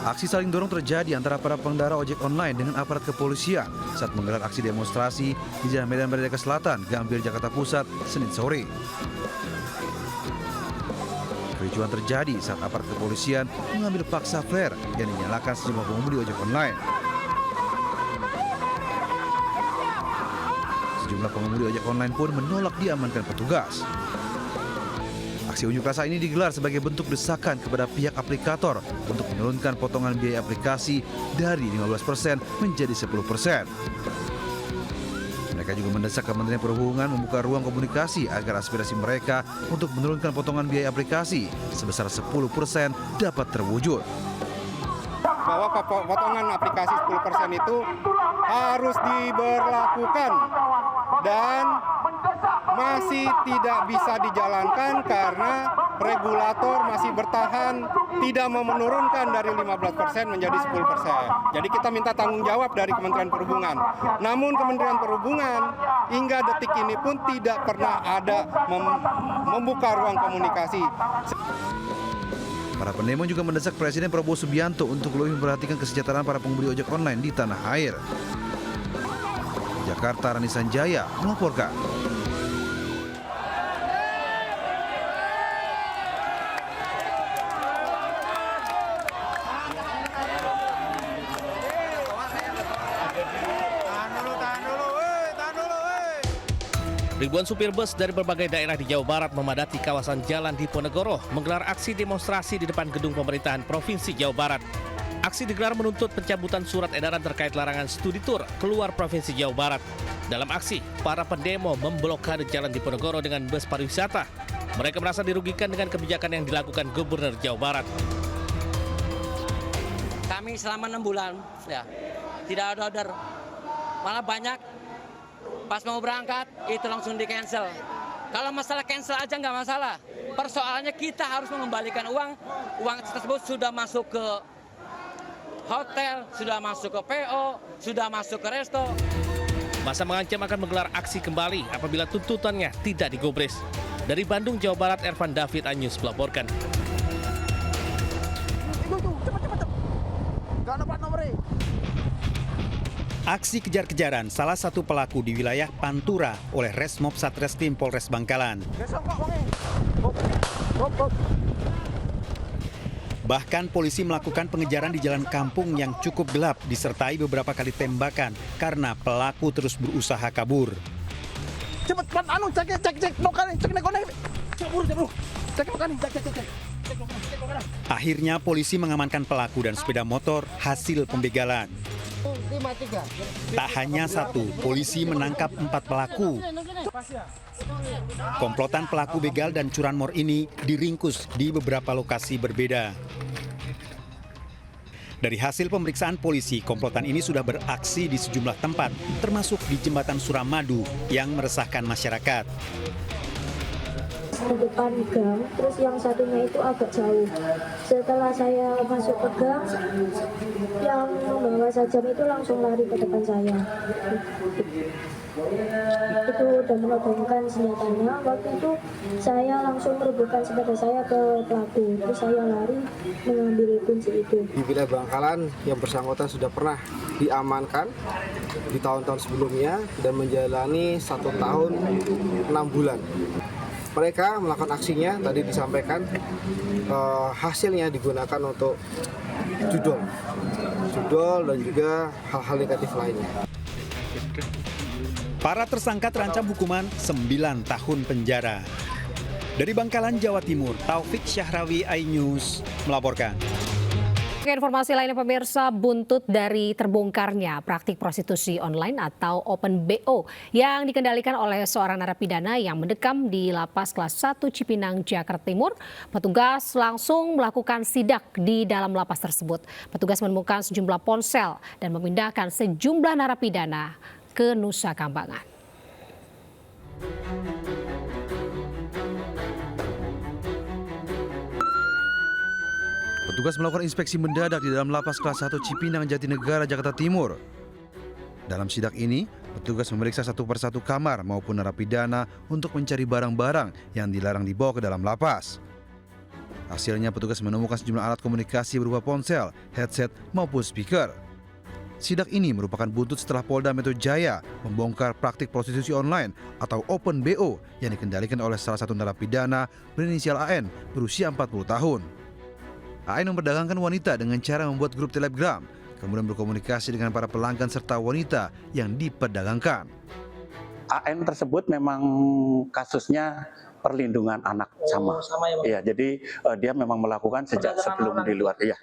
Aksi saling dorong terjadi antara para pengendara ojek online dengan aparat kepolisian saat menggelar aksi demonstrasi di Jalan Medan Merdeka Selatan, Gambir, Jakarta Pusat, Senin sore. Kericuhan terjadi saat aparat kepolisian mengambil paksa flare yang dinyalakan sejumlah pengemudi ojek online. Sejumlah pengemudi ojek online pun menolak diamankan petugas. Aksi unjuk rasa ini digelar sebagai bentuk desakan kepada pihak aplikator untuk menurunkan potongan biaya aplikasi dari 15% menjadi 10%. Mereka juga mendesak Kementerian Perhubungan membuka ruang komunikasi agar aspirasi mereka untuk menurunkan potongan biaya aplikasi sebesar 10% dapat terwujud. Bahwa potongan aplikasi 10% itu harus diberlakukan dan masih tidak bisa dijalankan karena regulator masih bertahan tidak mau menurunkan dari 15% menjadi 10%. Jadi kita minta tanggung jawab dari Kementerian Perhubungan. Namun Kementerian Perhubungan hingga detik ini pun tidak pernah ada membuka ruang komunikasi. Para pendemo juga mendesak Presiden Prabowo Subianto untuk lebih memperhatikan kesejahteraan para pengemudi ojek online di tanah air. Jakarta, Rani Sanjaya melaporkan. Ribuan supir bus dari berbagai daerah di Jawa Barat memadati kawasan Jalan Diponegoro menggelar aksi demonstrasi di depan gedung pemerintahan Provinsi Jawa Barat. Aksi digelar menuntut pencabutan surat edaran terkait larangan studi tur keluar Provinsi Jawa Barat. Dalam aksi, para pendemo memblokade Jalan Diponegoro dengan bus pariwisata. Mereka merasa dirugikan dengan kebijakan yang dilakukan Gubernur Jawa Barat. Kami selama 6 bulan ya tidak ada order, malah banyak. Pas mau berangkat, itu langsung di-cancel. Kalau masalah cancel aja nggak masalah. Persoalannya kita harus mengembalikan uang. Uang tersebut sudah masuk ke hotel, sudah masuk ke PO, sudah masuk ke resto. Masa mengancam akan menggelar aksi kembali apabila tuntutannya tidak digubris. Dari Bandung, Jawa Barat, Ervan David, Anyus melaporkan. Aksi kejar-kejaran salah satu pelaku di wilayah Pantura oleh Resmob Satreskrim Polres Bangkalan. Bahkan polisi melakukan pengejaran di jalan kampung yang cukup gelap disertai beberapa kali tembakan karena pelaku terus berusaha kabur. Akhirnya polisi mengamankan pelaku dan sepeda motor hasil pembegalan. Tak hanya satu, polisi menangkap 4 pelaku. Komplotan pelaku begal dan curanmor ini diringkus di beberapa lokasi berbeda. Dari hasil pemeriksaan polisi, komplotan ini sudah beraksi di sejumlah tempat, termasuk di Jembatan Suramadu yang meresahkan masyarakat. Di depan gang, terus yang satunya itu agak jauh. Setelah saya masuk ke gang, yang membawa sajam itu langsung lari ke depan saya. Itu dan menodongkan senjatanya. Waktu itu saya langsung merebutkan sepeda saya ke pelaku. Terus saya lari mengambil kunci itu. Di wilayah Bangkalan yang bersangkutan sudah pernah diamankan di tahun-tahun sebelumnya dan menjalani 1 tahun 6 bulan. Mereka melakukan aksinya, tadi disampaikan hasilnya digunakan untuk judol dan juga hal-hal negatif lainnya. Para tersangka terancam hukuman 9 tahun penjara. Dari Bangkalan, Jawa Timur, Taufik Syahrawi, iNews melaporkan. Informasi lainnya pemirsa, buntut dari terbongkarnya praktik prostitusi online atau Open BO yang dikendalikan oleh seorang narapidana yang mendekam di Lapas Kelas 1 Cipinang, Jakarta Timur, petugas langsung melakukan sidak di dalam lapas tersebut. Petugas menemukan sejumlah ponsel dan memindahkan sejumlah narapidana ke Nusa Kambangan. Petugas melakukan inspeksi mendadak di dalam Lapas Kelas 1 Cipinang, Jatinegara, Jakarta Timur. Dalam sidak ini, petugas memeriksa satu persatu kamar maupun narapidana untuk mencari barang-barang yang dilarang dibawa ke dalam lapas. Hasilnya petugas menemukan sejumlah alat komunikasi berupa ponsel, headset, maupun speaker. Sidak ini merupakan buntut setelah Polda Metro Jaya membongkar praktik prostitusi online atau Open BO yang dikendalikan oleh salah satu narapidana berinisial AN berusia 40 tahun. AN memperdagangkan wanita dengan cara membuat grup Telegram, kemudian berkomunikasi dengan para pelanggan serta wanita yang diperdagangkan. AN tersebut memang kasusnya perlindungan anak sama. Iya, jadi dia memang melakukan sejak sebelum di luar. Iya.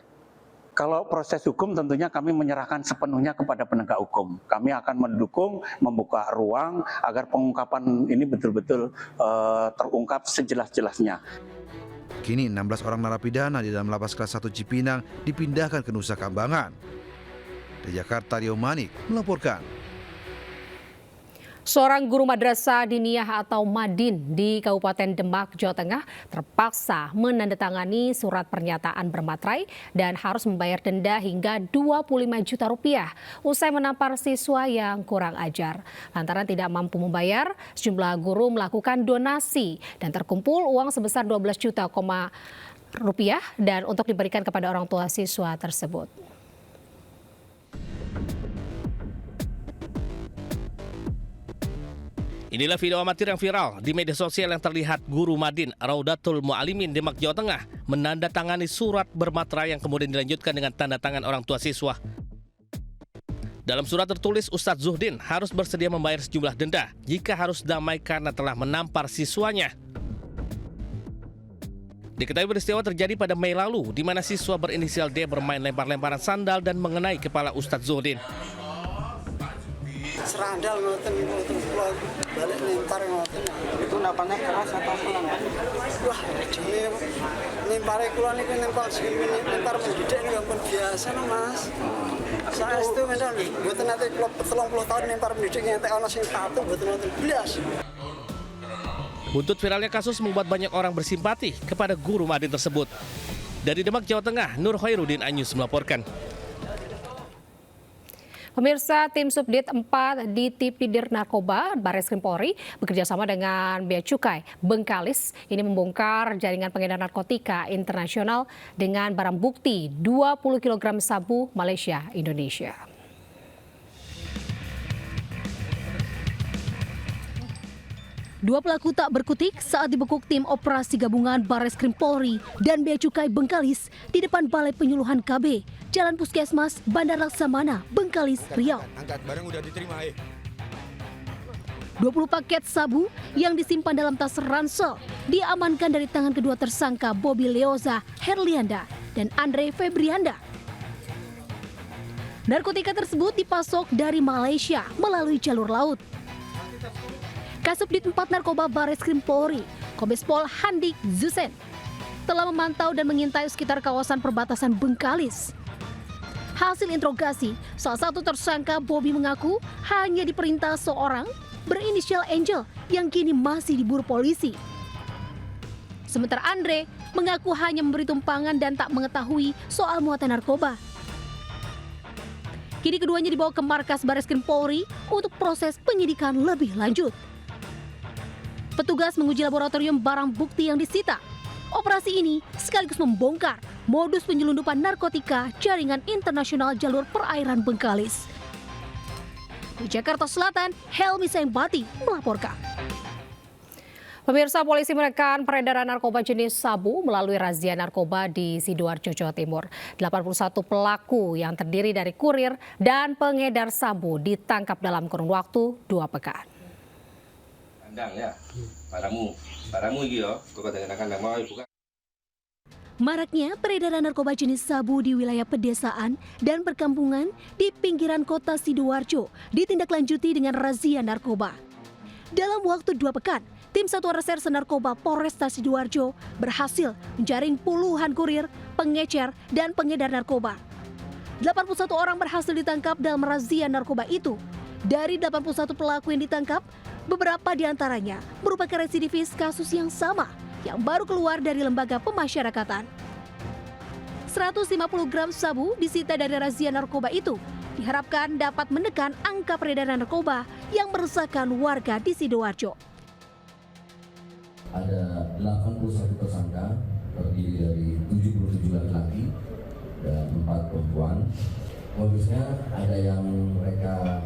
Kalau proses hukum tentunya kami menyerahkan sepenuhnya kepada penegak hukum. Kami akan mendukung, membuka ruang agar pengungkapan ini betul-betul terungkap sejelas-jelasnya. Kini 16 orang narapidana di dalam lapas kelas 1 Cipinang dipindahkan ke Nusa Kambangan. Dari Jakarta, Rio Manik melaporkan. Seorang guru madrasah diniyah atau Madin di Kabupaten Demak, Jawa Tengah terpaksa menandatangani surat pernyataan bermaterai dan harus membayar denda hingga 25 juta rupiah usai menampar siswa yang kurang ajar. Lantaran tidak mampu membayar, sejumlah guru melakukan donasi dan terkumpul uang sebesar 12 juta rupiah dan untuk diberikan kepada orang tua siswa tersebut. Inilah video amatir yang viral di media sosial yang terlihat guru Madin Raudatul Mu'alimin Demak, Jawa Tengah menandatangani surat bermaterai yang kemudian dilanjutkan dengan tanda tangan orang tua siswa. Dalam surat tertulis Ustadz Zuhdin harus bersedia membayar sejumlah denda jika harus damai karena telah menampar siswanya. Diketahui peristiwa terjadi pada Mei lalu di mana siswa berinisial D bermain lempar-lemparan sandal dan mengenai kepala Ustadz Zuhdin. Serandal ngoten balik lempar ngoten. Itu napanya keras atau pelan? Wah, ini lempare kula niku lempar mendidik niku ampun biasa no, Mas. Saya itu mental mboten nate kula 30 tahun lempar mendidik nganti ana sing patuh mboten wonten blas. Buntut viralnya kasus membuat banyak orang bersimpati kepada guru Madin tersebut. Dari Demak, Jawa Tengah, Nur Khairuddin, iNews melaporkan. Pemirsa, tim Subdit 4 di Tipidir Narkoba Barreskrim Polri bekerjasama dengan Bea Cukai Bengkalis ini membongkar jaringan pengedar narkotika internasional dengan barang bukti 20 kg sabu Malaysia Indonesia. Dua pelaku tak berkutik saat dibekuk tim operasi gabungan Barreskrim Polri dan Bea Cukai Bengkalis di depan Balai Penyuluhan KB, Jalan Puskesmas, Bandar Laksamana, Bengkalis, Riau. 20 paket sabu yang disimpan dalam tas ransel diamankan dari tangan kedua tersangka Bobby Leoza Herlianda dan Andre Febrianda. Narkotika tersebut dipasok dari Malaysia melalui jalur laut. Kasubdit 4 Narkoba Barreskrim Polri, Kombes Pol Handik Zusen, telah memantau dan mengintai sekitar kawasan perbatasan Bengkalis. Hasil interogasi, salah satu tersangka Bobby mengaku hanya diperintah seorang berinisial Angel yang kini masih diburu polisi. Sementara Andre mengaku hanya memberi tumpangan dan tak mengetahui soal muatan narkoba. Kini keduanya dibawa ke markas Barreskrim Polri untuk proses penyidikan lebih lanjut. Petugas menguji laboratorium barang bukti yang disita. Operasi ini sekaligus membongkar modus penyelundupan narkotika jaringan internasional jalur perairan Bengkalis. Di Jakarta Selatan, Helmi Sembati melaporkan. Pemirsa, polisi menekan peredaran narkoba jenis sabu melalui razia narkoba di Sidoarjo, Jawa Timur. 81 pelaku yang terdiri dari kurir dan pengedar sabu ditangkap dalam kurun waktu 2 pekan. Ya, barangmu iki yo, kok kandang mau buka. Maraknya peredaran narkoba jenis sabu di wilayah pedesaan dan perkampungan di pinggiran kota Sidoarjo ditindaklanjuti dengan razia narkoba. Dalam waktu 2 pekan, tim Satuan Reserse Narkoba Polresta Sidoarjo berhasil menjaring puluhan kurir, pengecer, dan pengedar narkoba. 81 orang berhasil ditangkap dalam razia narkoba itu. Dari 81 pelaku yang ditangkap, beberapa di antaranya merupakan residivis kasus yang sama yang baru keluar dari lembaga pemasyarakatan. 150 gram sabu disita dari razia narkoba itu diharapkan dapat menekan angka peredaran narkoba yang meresahkan warga di Sidoarjo. Ada 81 tersangka terdiri dari 77 laki-laki dan 4 perempuan. Modusnya ada yang mereka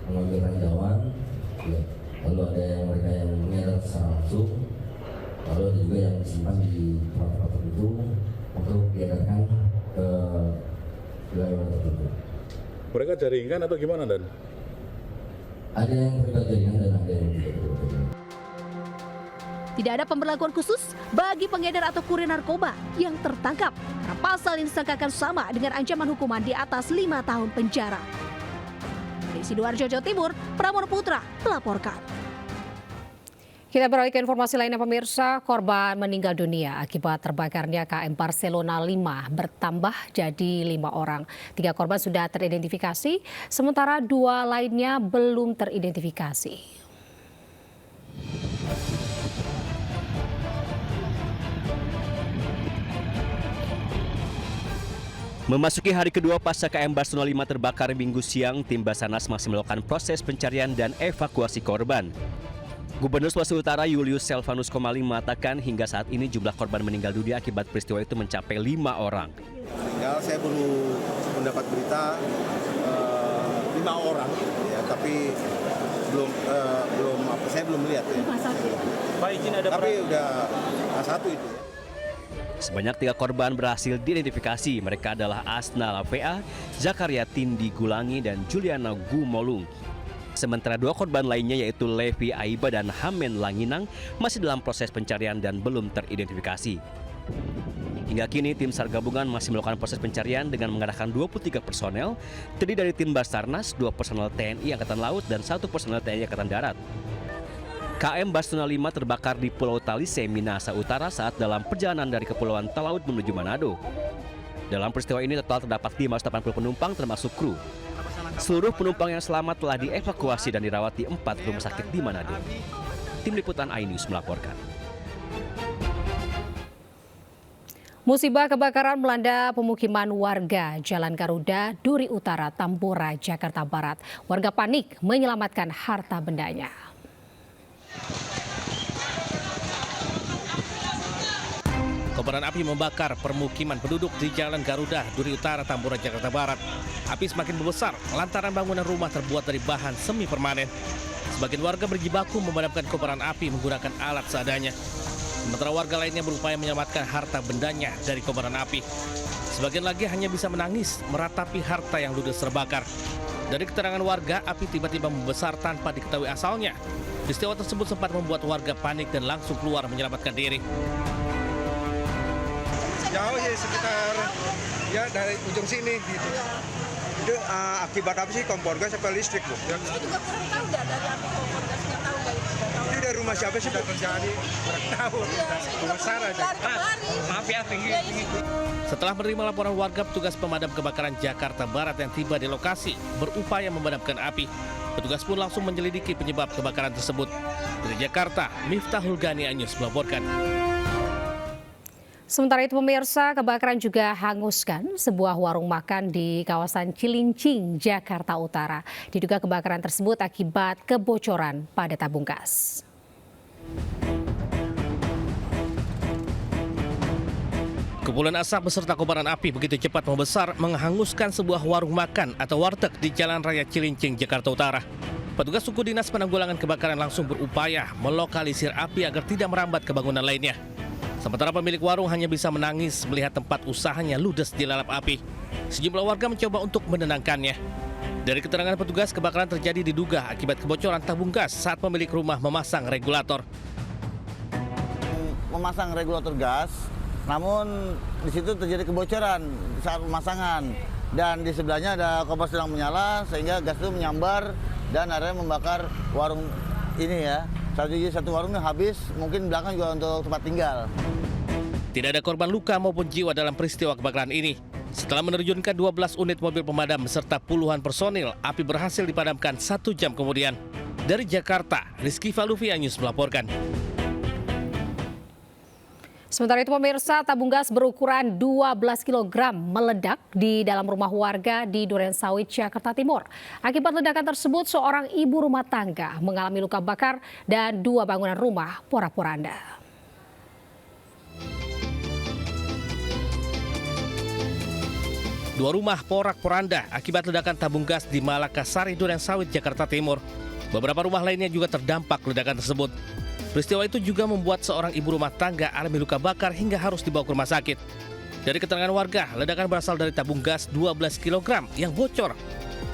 mengambil ranjauan, ya. Lalu ada yang mereka yang menyadap secara langsung, lalu ada juga yang disimpan di tempat-tempat tertentu untuk diedarkan ke wilayah tertentu. Mereka jaringan atau gimana, Dan? Ada yang terlibat jaringan dan ada yang tidak terlibat jaringan. Tidak ada pemberlakuan khusus bagi pengedar atau kurir narkoba yang tertangkap karena pasal yang disangkakan sama dengan ancaman hukuman di atas 5 tahun penjara. Dari Sidoarjo, Jawa Timur, Pramono Putra melaporkan. Kita beralih ke informasi lainnya pemirsa, korban meninggal dunia akibat terbakarnya KM Barcelona 5 bertambah jadi 5 orang. 3 korban sudah teridentifikasi, sementara 2 lainnya belum teridentifikasi. Memasuki hari kedua pasca KM Barcelona 5 terbakar Minggu siang, tim Basarnas masih melakukan proses pencarian dan evakuasi korban. Gubernur Sulawesi Utara Julius Selvanus Komali mengatakan hingga saat ini jumlah korban meninggal dunia akibat peristiwa itu mencapai 5 orang. Ya, saya baru mendapat berita 5 orang, ya, tapi saya belum melihat. Ya. Pak, izin ada tapi udah A1 itu. Sebanyak 3 korban berhasil diidentifikasi. Mereka adalah Asna Lavea, Zakaria Tindi Gulangi, dan Juliana Gumolung. Sementara 2 korban lainnya yaitu Levi Aiba dan Hamen Langinang masih dalam proses pencarian dan belum teridentifikasi. Hingga kini tim SAR gabungan masih melakukan proses pencarian dengan mengerahkan 23 personel, terdiri dari tim Basarnas, 2 personel TNI Angkatan Laut, dan 1 personel TNI Angkatan Darat. KM Barcelona 5 terbakar di Pulau Talise, Minahasa Utara saat dalam perjalanan dari Kepulauan Talaut menuju Manado. Dalam peristiwa ini total terdapat 580 penumpang termasuk kru. Seluruh penumpang yang selamat telah dievakuasi dan dirawat di 4 rumah sakit di Manado. Tim Liputan iNews melaporkan. Musibah kebakaran melanda pemukiman warga Jalan Garuda, Duri Utara, Tambora, Jakarta Barat. Warga panik menyelamatkan harta bendanya. Kobaran api membakar permukiman penduduk di Jalan Garuda, Duri Utara, Tambora, Jakarta Barat. Api semakin membesar lantaran bangunan rumah terbuat dari bahan semi permanen. Sebagian warga berjibaku memadamkan kobaran api menggunakan alat seadanya. Sementara warga lainnya berupaya menyelamatkan harta bendanya dari kobaran api. Sebagian lagi hanya bisa menangis meratapi harta yang ludes terbakar. Dari keterangan warga, api tiba-tiba membesar tanpa diketahui asalnya. Peristiwa tersebut sempat membuat warga panik dan langsung keluar menyelamatkan diri. Jauh ya, sekitar ya dari ujung sini gitu. Itu akibat apa sih kompor gas apa listrik, Bu? Ya. Saya juga kurang tahu dari api kompor gasnya, tahu dari itu dari rumah siapa sih Bu? Terjadi kurang tahu. Besar aja. Maaf ya, tinggi. Setelah menerima laporan warga, petugas pemadam kebakaran Jakarta Barat yang tiba di lokasi berupaya memadamkan api. Petugas pun langsung menyelidiki penyebab kebakaran tersebut. Dari Jakarta, Miftahul Ghani iNews melaporkan. Sementara itu pemirsa, kebakaran juga hanguskan sebuah warung makan di kawasan Cilincing, Jakarta Utara. Diduga kebakaran tersebut akibat kebocoran pada tabung gas. Kepulan asap beserta kobaran api begitu cepat membesar menghanguskan sebuah warung makan atau warteg di Jalan Raya Cilincing, Jakarta Utara. Petugas suku dinas penanggulangan kebakaran langsung berupaya melokalisir api agar tidak merambat ke bangunan lainnya. Sementara pemilik warung hanya bisa menangis melihat tempat usahanya ludes dilalap api. Sejumlah warga mencoba untuk menenangkannya. Dari keterangan petugas, kebakaran terjadi diduga akibat kebocoran tabung gas saat pemilik rumah memasang regulator. Memasang regulator gas, namun di situ terjadi kebocoran saat pemasangan. Dan di sebelahnya ada kompor sedang menyala sehingga gas itu menyambar dan akhirnya membakar warung ini ya. Satu warungnya habis, mungkin belakang juga untuk tempat tinggal. Tidak ada korban luka maupun jiwa dalam peristiwa kebakaran ini. Setelah menerjunkan 12 unit mobil pemadam beserta puluhan personil, api berhasil dipadamkan 1 jam kemudian. Dari Jakarta, Rizky Falufi iNews melaporkan. Sementara itu pemirsa, tabung gas berukuran 12 kg meledak di dalam rumah warga di Durensawit, Jakarta Timur. Akibat ledakan tersebut, seorang ibu rumah tangga mengalami luka bakar dan 2 bangunan rumah porak-poranda. 2 rumah porak-poranda akibat ledakan tabung gas di Malakasari, Durensawit, Jakarta Timur. Beberapa rumah lainnya juga terdampak ledakan tersebut. Peristiwa itu juga membuat seorang ibu rumah tangga alami luka bakar hingga harus dibawa ke rumah sakit. Dari keterangan warga, ledakan berasal dari tabung gas 12 kg yang bocor.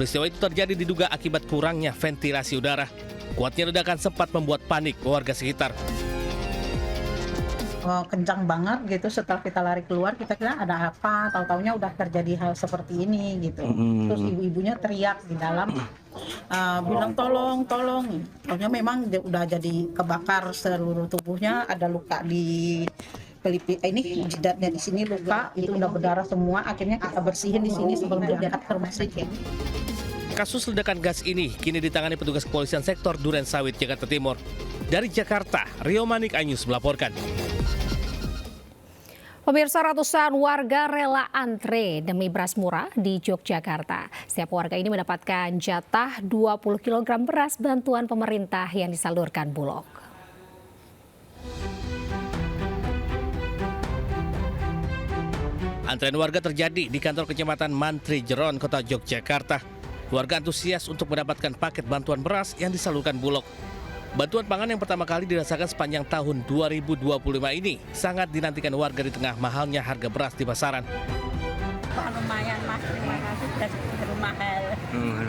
Peristiwa itu terjadi diduga akibat kurangnya ventilasi udara. Kuatnya ledakan sempat membuat panik warga sekitar. Kencang banget gitu, setelah kita lari keluar kita kira ada apa, tahu-taunya udah terjadi hal seperti ini gitu. Terus ibu-ibunya teriak di dalam, bilang tolong. Soalnya memang udah jadi kebakar seluruh tubuhnya, ada luka di ini jidatnya di sini luka, itu udah berdarah semua. Akhirnya kita bersihin di sini sebelum diangkat ke rumah sakit. Kasus ledakan gas ini kini ditangani petugas kepolisian sektor Durensawit, Jakarta Timur. Dari Jakarta, Rio Manik, iNews melaporkan. Pemirsa, ratusan warga rela antre demi beras murah di Yogyakarta. Setiap warga ini mendapatkan jatah 20 kg beras bantuan pemerintah yang disalurkan Bulog. Antrean warga terjadi di kantor Kecamatan Mantri Jeron, Kota Yogyakarta. Warga antusias untuk mendapatkan paket bantuan beras yang disalurkan Bulog. Bantuan pangan yang pertama kali dirasakan sepanjang tahun 2025 ini sangat dinantikan warga di tengah mahalnya harga beras di pasaran. Lumayan Mas, terima kasih dari mahal.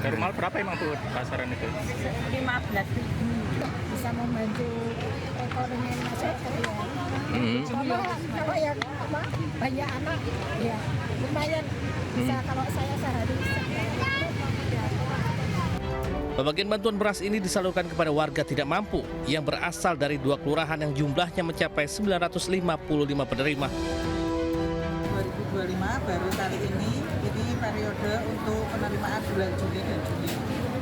Dari mahal berapa emang tuh pasaran itu? 15.000. Bisa membantu perekonomian masyarakat ya. Sama yang banyak anak, ya lumayan. Bisa kalau saya sehari bisa. Pembagian bantuan beras ini disalurkan kepada warga tidak mampu yang berasal dari 2 kelurahan yang jumlahnya mencapai 955 penerima. 2025 baru kali ini periode untuk penerimaan bulan Juni dan Juli.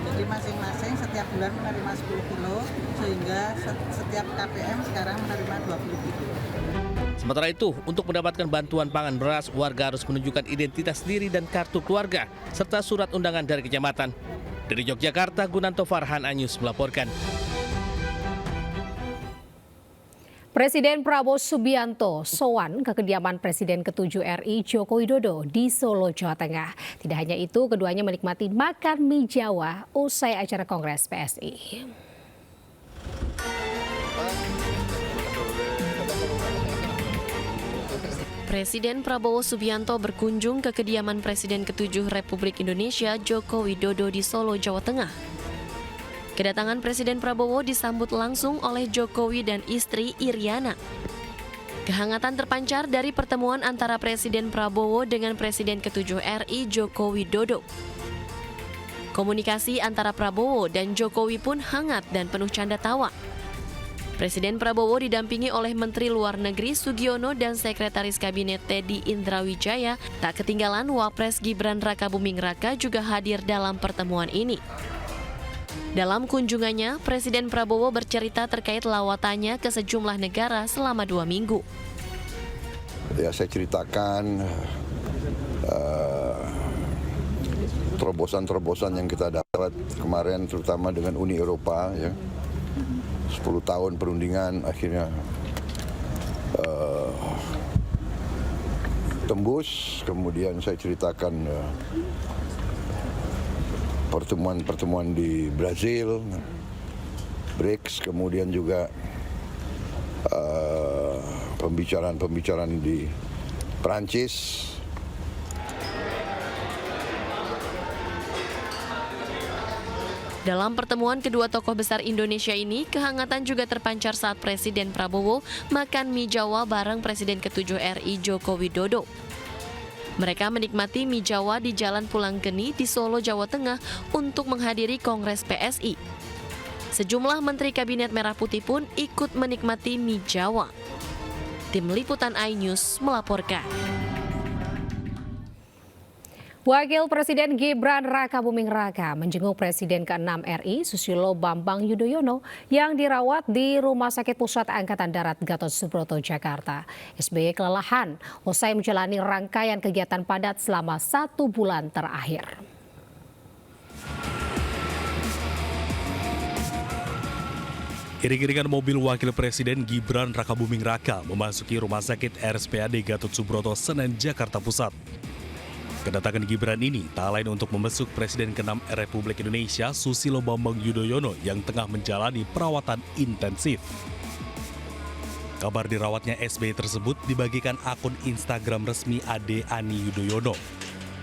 Jadi masing-masing setiap bulan menerima 10 kilo, sehingga setiap KPM sekarang menerima 20 kilo. Sementara itu, untuk mendapatkan bantuan pangan beras, warga harus menunjukkan identitas diri dan kartu keluarga, serta surat undangan dari kecamatan. Dari Yogyakarta, Gunanto Farhan, iNews melaporkan. Presiden Prabowo Subianto sowan ke kediaman Presiden ke-7 RI Joko Widodo di Solo, Jawa Tengah. Tidak hanya itu, keduanya menikmati makan mie Jawa usai acara Kongres PSI. Presiden Prabowo Subianto berkunjung ke kediaman Presiden ke-7 Republik Indonesia Joko Widodo di Solo, Jawa Tengah. Kedatangan Presiden Prabowo disambut langsung oleh Jokowi dan istri Iriana. Kehangatan terpancar dari pertemuan antara Presiden Prabowo dengan Presiden ke-7 RI Joko Widodo. Komunikasi antara Prabowo dan Jokowi pun hangat dan penuh canda tawa. Presiden Prabowo didampingi oleh Menteri Luar Negeri Sugiono dan Sekretaris Kabinet Teddy Indrawijaya. Tak ketinggalan Wapres Gibran Rakabuming Raka juga hadir dalam pertemuan ini. Dalam kunjungannya, Presiden Prabowo bercerita terkait lawatannya ke sejumlah negara selama 2 minggu. Ya, saya ceritakan terobosan-terobosan yang kita dapat kemarin, terutama dengan Uni Eropa, ya. 10 tahun perundingan akhirnya tembus. Kemudian saya ceritakan pertemuan-pertemuan di Brazil, BRICS, kemudian juga pembicaraan di Perancis. Dalam pertemuan kedua tokoh besar Indonesia ini, kehangatan juga terpancar saat Presiden Prabowo makan mie Jawa bareng Presiden ke-7 RI Joko Widodo. Mereka menikmati mie Jawa di Jalan Pulang Geni di Solo, Jawa Tengah untuk menghadiri Kongres PSI. Sejumlah Menteri Kabinet Merah Putih pun ikut menikmati mie Jawa. Tim Liputan iNews melaporkan. Wakil Presiden Gibran Rakabuming Raka menjenguk Presiden ke-6 RI Susilo Bambang Yudhoyono yang dirawat di Rumah Sakit Pusat Angkatan Darat Gatot Subroto, Jakarta. SBY kelelahan usai menjalani rangkaian kegiatan padat selama 1 bulan terakhir. Iring-iringan mobil Wakil Presiden Gibran Rakabuming Raka memasuki Rumah Sakit RSPAD Gatot Subroto, Senen, Jakarta Pusat. Kedatangan Gibran ini tak lain untuk membesuk Presiden ke-6 Republik Indonesia Susilo Bambang Yudhoyono yang tengah menjalani perawatan intensif. Kabar dirawatnya SBY tersebut dibagikan akun Instagram resmi Ade Ani Yudhoyono.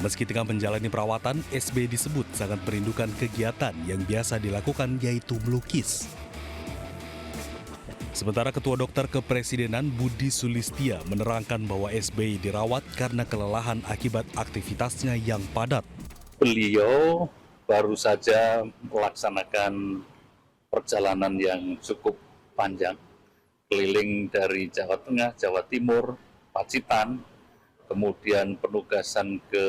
Meski tengah menjalani perawatan, SBY disebut sangat merindukan kegiatan yang biasa dilakukan yaitu melukis. Sementara Ketua Dokter Kepresidenan Budi Sulistia menerangkan bahwa SBY dirawat karena kelelahan akibat aktivitasnya yang padat. Beliau baru saja melaksanakan perjalanan yang cukup panjang, keliling dari Jawa Tengah, Jawa Timur, Pacitan, kemudian penugasan ke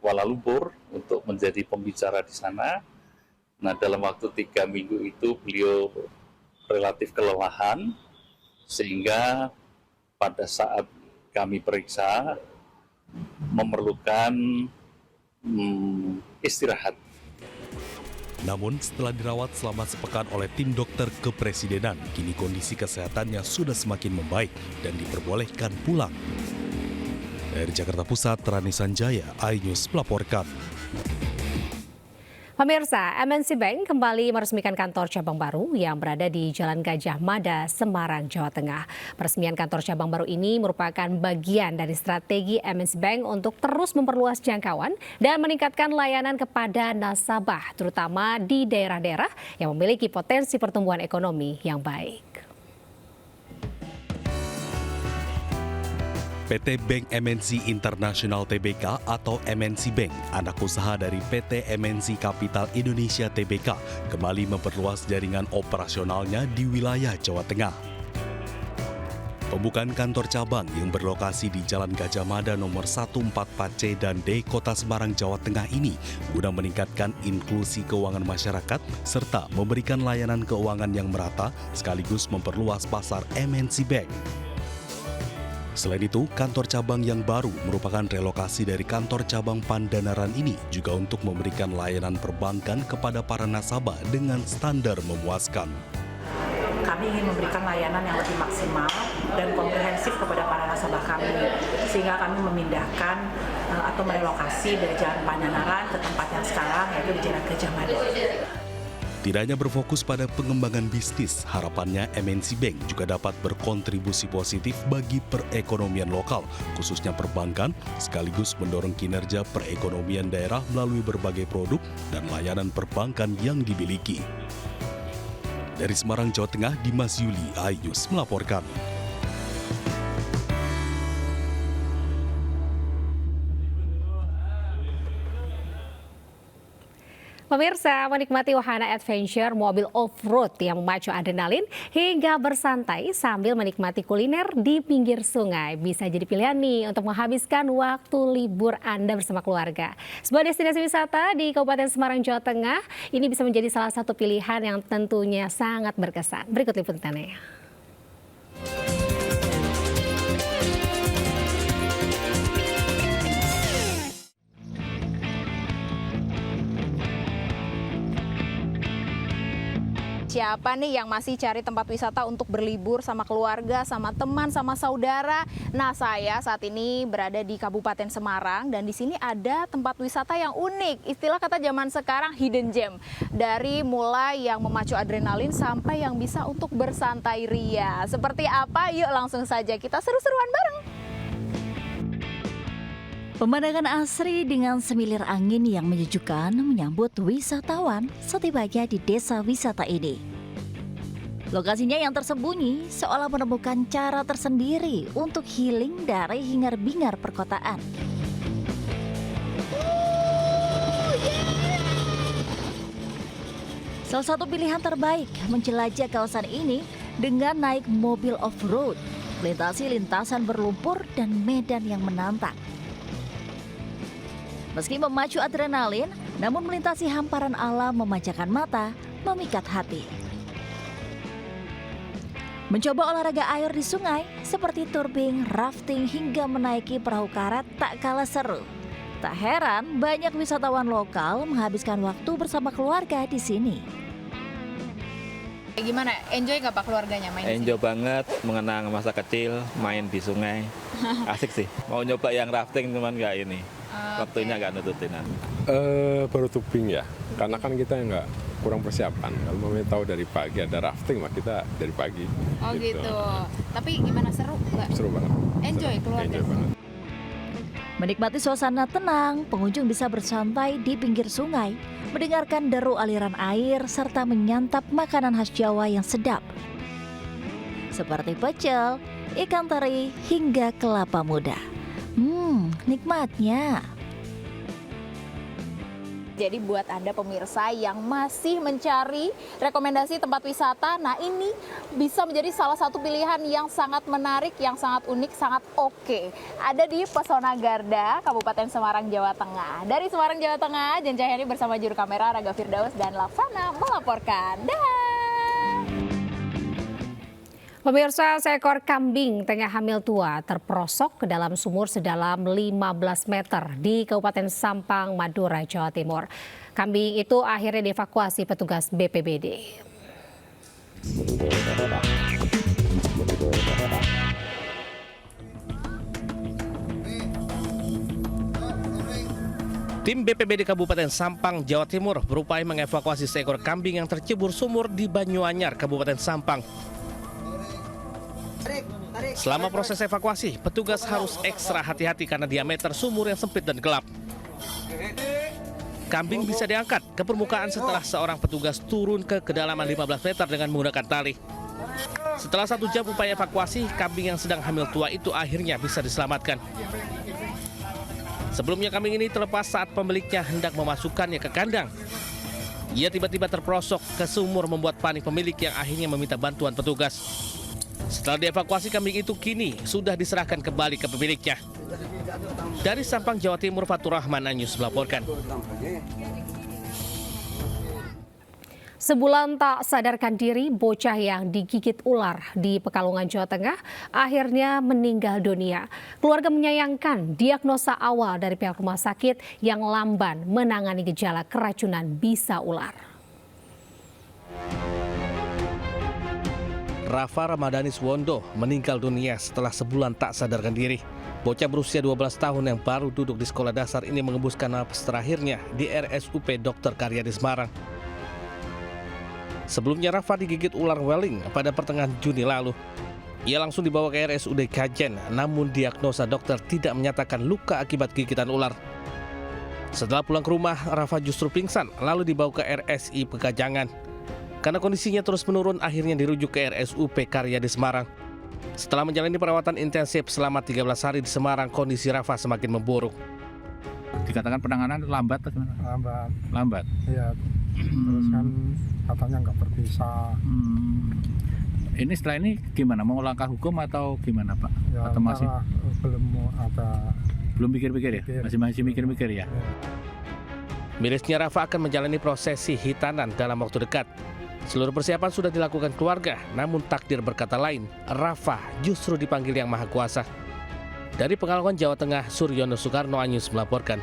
Kuala Lumpur untuk menjadi pembicara di sana. Nah, dalam waktu 3 minggu itu beliau relatif kelelahan, sehingga pada saat kami periksa memerlukan istirahat. Namun setelah dirawat selama sepekan oleh tim dokter kepresidenan, kini kondisi kesehatannya sudah semakin membaik dan diperbolehkan pulang. Dari Jakarta Pusat, Rani Sanjaya, iNews melaporkan. Pemirsa, MNC Bank kembali meresmikan kantor cabang baru yang berada di Jalan Gajah Mada, Semarang, Jawa Tengah. Peresmian kantor cabang baru ini merupakan bagian dari strategi MNC Bank untuk terus memperluas jangkauan dan meningkatkan layanan kepada nasabah, terutama di daerah-daerah yang memiliki potensi pertumbuhan ekonomi yang baik. PT Bank MNC International Tbk atau MNC Bank, anak usaha dari PT MNC Capital Indonesia Tbk, kembali memperluas jaringan operasionalnya di wilayah Jawa Tengah. Pembukaan kantor cabang yang berlokasi di Jalan Gajah Mada nomor 144C dan D, Kota Semarang, Jawa Tengah ini guna meningkatkan inklusi keuangan masyarakat serta memberikan layanan keuangan yang merata sekaligus memperluas pasar MNC Bank. Selain itu, kantor cabang yang baru merupakan relokasi dari kantor cabang Pandanaran ini juga untuk memberikan layanan perbankan kepada para nasabah dengan standar memuaskan. Kami ingin memberikan layanan yang lebih maksimal dan komprehensif kepada para nasabah kami, sehingga kami memindahkan atau merelokasi dari Jalan Pandanaran ke tempat yang sekarang, yaitu di Jalan Gajah Mada. Tidak hanya berfokus pada pengembangan bisnis, harapannya MNC Bank juga dapat berkontribusi positif bagi perekonomian lokal, khususnya perbankan, sekaligus mendorong kinerja perekonomian daerah melalui berbagai produk dan layanan perbankan yang dimiliki. Dari Semarang, Jawa Tengah, Dimas Yuli, iNews melaporkan. Pemirsa, menikmati wahana adventure mobil off-road yang memacu adrenalin hingga bersantai sambil menikmati kuliner di pinggir sungai bisa jadi pilihan nih untuk menghabiskan waktu libur Anda bersama keluarga. Sebuah destinasi wisata di Kabupaten Semarang, Jawa Tengah ini bisa menjadi salah satu pilihan yang tentunya sangat berkesan. Berikut liputannya. Siapa nih yang masih cari tempat wisata untuk berlibur sama keluarga, sama teman, sama saudara? Nah, saya saat ini berada di Kabupaten Semarang dan di sini ada tempat wisata yang unik. Istilah kata zaman sekarang hidden gem. Dari mulai yang memacu adrenalin sampai yang bisa untuk bersantai ria. Seperti apa? Yuk langsung saja kita seru-seruan bareng. Pemandangan asri dengan semilir angin yang menyejukkan menyambut wisatawan setibanya di desa wisata ini. Lokasinya yang tersembunyi seolah menemukan cara tersendiri untuk healing dari hingar-bingar perkotaan. Salah satu pilihan terbaik menjelajah kawasan ini dengan naik mobil off-road, melintasi lintasan berlumpur dan medan yang menantang. Meski memacu adrenalin, namun melintasi hamparan alam memanjakan mata, memikat hati. Mencoba olahraga air di sungai seperti turbing, rafting hingga menaiki perahu karet tak kalah seru. Tak heran banyak wisatawan lokal menghabiskan waktu bersama keluarga di sini. Gimana? Enjoy nggak Pak keluarganya main? Enjoy banget, mengenang masa kecil, main di sungai. Asik sih. Mau nyoba yang rafting cuman nggak ini. Waktunya nggak nututin. Baru tubing ya, karena kan kita nggak kurang persiapan. Kalau mau tahu dari pagi ada rafting, mah kita dari pagi. Oh gitu. Tapi gimana, seru nggak? Seru banget. Enjoy keluarga. Enjoy banget. Menikmati suasana tenang, pengunjung bisa bersantai di pinggir sungai, mendengarkan deru aliran air, serta menyantap makanan khas Jawa yang sedap. Seperti pecel, ikan teri, hingga kelapa muda. Nikmatnya. Jadi buat Anda pemirsa yang masih mencari rekomendasi tempat wisata, nah ini bisa menjadi salah satu pilihan yang sangat menarik, yang sangat unik, sangat oke. Ada di Pesona Garda, Kabupaten Semarang, Jawa Tengah. Dari Semarang, Jawa Tengah, Jen Cahyani bersama juru kamera Raga Firdaus dan Laksana melaporkan. Pemirsa, seekor kambing tengah hamil tua terperosok ke dalam sumur sedalam 15 meter di Kabupaten Sampang, Madura, Jawa Timur. Kambing itu akhirnya dievakuasi petugas BPBD. Tim BPBD Kabupaten Sampang, Jawa Timur berupaya mengevakuasi seekor kambing yang tercebur sumur di Banyuanyar, Kabupaten Sampang. Selama proses evakuasi, petugas harus ekstra hati-hati karena diameter sumur yang sempit dan gelap. Kambing bisa diangkat ke permukaan setelah seorang petugas turun ke kedalaman 15 meter dengan menggunakan tali. Setelah 1 jam upaya evakuasi, kambing yang sedang hamil tua itu akhirnya bisa diselamatkan. Sebelumnya kambing ini terlepas saat pemiliknya hendak memasukkannya ke kandang. Ia tiba-tiba terperosok ke sumur membuat panik pemilik yang akhirnya meminta bantuan petugas. Setelah dievakuasi, kambing itu kini sudah diserahkan kembali ke pemiliknya. Dari Sampang, Jawa Timur, Fatur Rahman, News melaporkan. Sebulan tak sadarkan diri, bocah yang digigit ular di Pekalongan, Jawa Tengah akhirnya meninggal dunia. Keluarga menyayangkan diagnosa awal dari pihak rumah sakit yang lamban menangani gejala keracunan bisa ular. Rafa Ramadhani Suwondo meninggal dunia setelah sebulan tak sadarkan diri. Bocah berusia 12 tahun yang baru duduk di sekolah dasar ini mengembuskan napas terakhirnya di RSUP Dr. Karyadi Semarang. Sebelumnya Rafa digigit ular weling pada pertengahan Juni lalu. Ia langsung dibawa ke RSUD Kajen, namun diagnosa dokter tidak menyatakan luka akibat gigitan ular. Setelah pulang ke rumah, Rafa justru pingsan lalu dibawa ke RSI Pegajangan. Karena kondisinya terus menurun, akhirnya dirujuk ke RSUP Karyadi Semarang. Setelah menjalani perawatan intensif selama 13 hari di Semarang, kondisi Rafa semakin memburuk. Dikatakan penanganan lambat atau gimana? Lambat? Iya, terus kan katanya nggak berpisah. Ini setelah ini gimana? Mau langkah hukum atau gimana, Pak? Ya, atau masih? Belum pikir-pikir ya? Masih mikir-mikir ya? Mirisnya Rafa akan menjalani prosesi hitanan dalam waktu dekat. Seluruh persiapan sudah dilakukan keluarga, namun takdir berkata lain. Rafa justru dipanggil Yang Maha Kuasa. Dari Pekalongan, Jawa Tengah, Suryono Soekarno, News melaporkan.